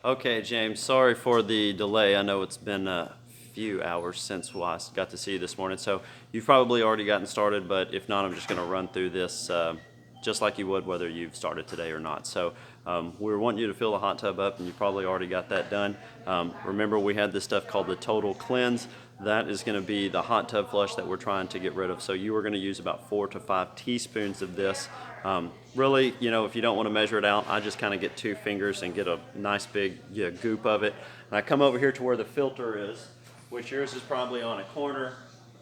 Okay, James, sorry for the delay. I know it's been a few hours since I got to see you this morning, so you've probably already gotten started, but if not, I'm just going to run through this just like you would whether you've started today or not. So we want you to fill the hot tub up, and you probably already got that done. Remember, we had this stuff called the Total Cleanse. That is going to be the hot tub flush that we're trying to get rid of. So you are going to use about 4 to 5 teaspoons of this. Really, if you don't want to measure it out, I just kind of get 2 fingers and get a nice big goop of it. And I come over here to where the filter is, which yours is probably on a corner.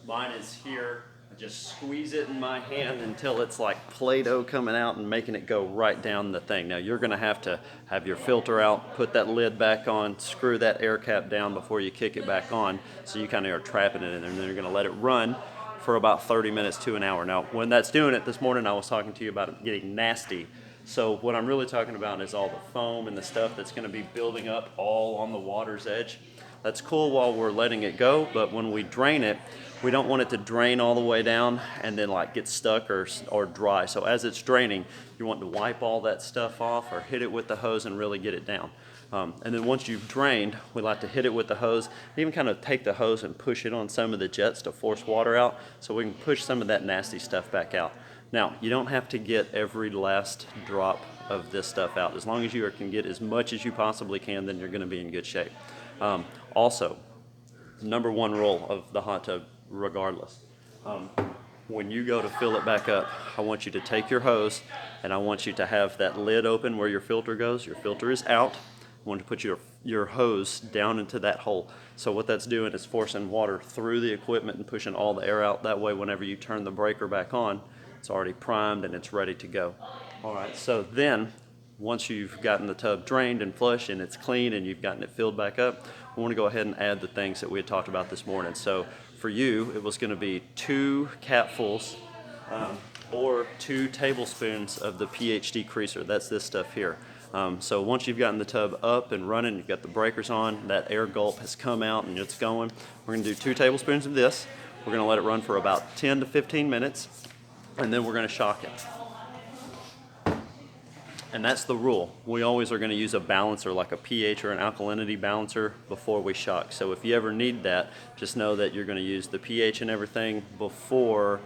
Mine is here. I just squeeze it in my hand until it's like Play-Doh coming out and making it go right down the thing. Now you're going to have your filter out, put that lid back on, screw that air cap down before you kick it back on, so you kind of are trapping it in there, and then you're going to let it run for about 30 minutes to an hour. Now, when that's doing it, this morning I was talking to you about it getting nasty. So what I'm really talking about is all the foam and the stuff that's going to be building up all on the water's edge. That's cool while we're letting it go, but when we drain it, we don't want it to drain all the way down and then like get stuck or dry. So as it's draining, you want to wipe all that stuff off or hit it with the hose and really get it down. And then once you've drained, we like to hit it with the hose, even kind of take the hose and push it on some of the jets to force water out so we can push some of that nasty stuff back out. Now, you don't have to get every last drop of this stuff out. As long as you can get as much as you possibly can, then you're going to be in good shape. Also, number one rule of the hot tub, regardless, when you go to fill it back up, I want you to take your hose and I want you to have that lid open where your filter goes. Your filter is out. I want to put your hose down into that hole. So what that's doing is forcing water through the equipment and pushing all the air out. That way, whenever you turn the breaker back on, it's already primed and it's ready to go. All right, so then once you've gotten the tub drained and flushed and it's clean and you've gotten it filled back up, we want to go ahead and add the things that we had talked about this morning. So for you, it was going to be 2 capfuls or 2 tablespoons of the pH decreaser. That's this stuff here. So once you've gotten the tub up and running, you've got the breakers on, that air gulp has come out and it's going, we're going to do 2 tablespoons of this. We're going to let it run for about 10 to 15 minutes, and then we're going to shock it. And that's the rule. We always are going to use a balancer, like a pH or an alkalinity balancer, before we shock. So if you ever need that, just know that you're going to use the pH and everything before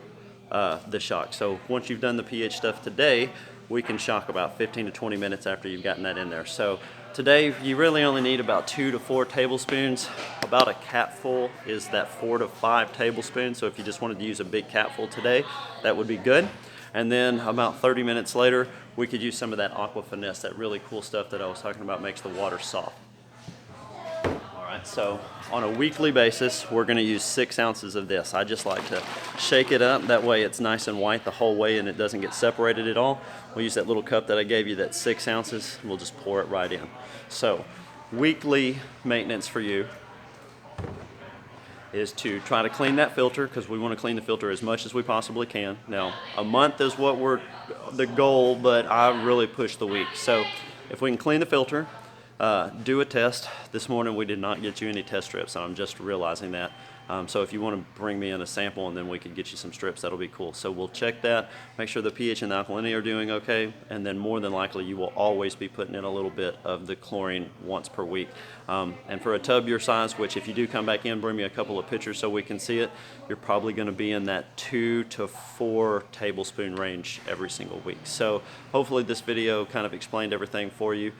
the shock. So once you've done the pH stuff today, we can shock about 15 to 20 minutes after you've gotten that in there. So today you really only need about 2 to 4 tablespoons. About a capful is that 4 to 5 tablespoons. So if you just wanted to use a big capful today, that would be good. And then about 30 minutes later, we could use some of that Aqua Finesse, that really cool stuff that I was talking about, makes the water soft. All right, so on a weekly basis, we're going to use 6 ounces of this. I just like to shake it up. That way it's nice and white the whole way and it doesn't get separated at all. We'll use that little cup that I gave you, that's 6 ounces, and we'll just pour it right in. So weekly maintenance for you is to try to clean that filter, because we want to clean the filter as much as we possibly can. Now, a month is the goal, but I really push the week. So if we can clean the filter, do a test. This morning we did not get you any test strips, and I'm just realizing that. So if you want to bring me in a sample and then we can get you some strips, that'll be cool. So we'll check that, make sure the pH and the alkalinity are doing okay, and then more than likely you will always be putting in a little bit of the chlorine once per week. And for a tub your size, which if you do come back in, bring me a couple of pictures so we can see it, you're probably going to be in that 2 to 4 tablespoon range every single week. So hopefully this video kind of explained everything for you.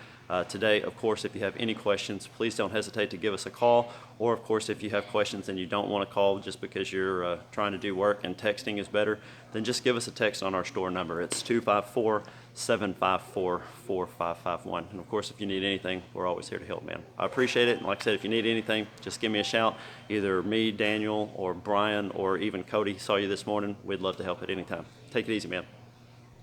Today, of course, if you have any questions, please don't hesitate to give us a call. Or, of course, if you have questions and you don't want to call just because you're trying to do work and texting is better, then just give us a text on our store number. It's 254-754-4551. And, of course, if you need anything, we're always here to help, man. I appreciate it. And like I said, if you need anything, just give me a shout. Either me, Daniel, or Brian, or even Cody saw you this morning. We'd love to help at any time. Take it easy, man.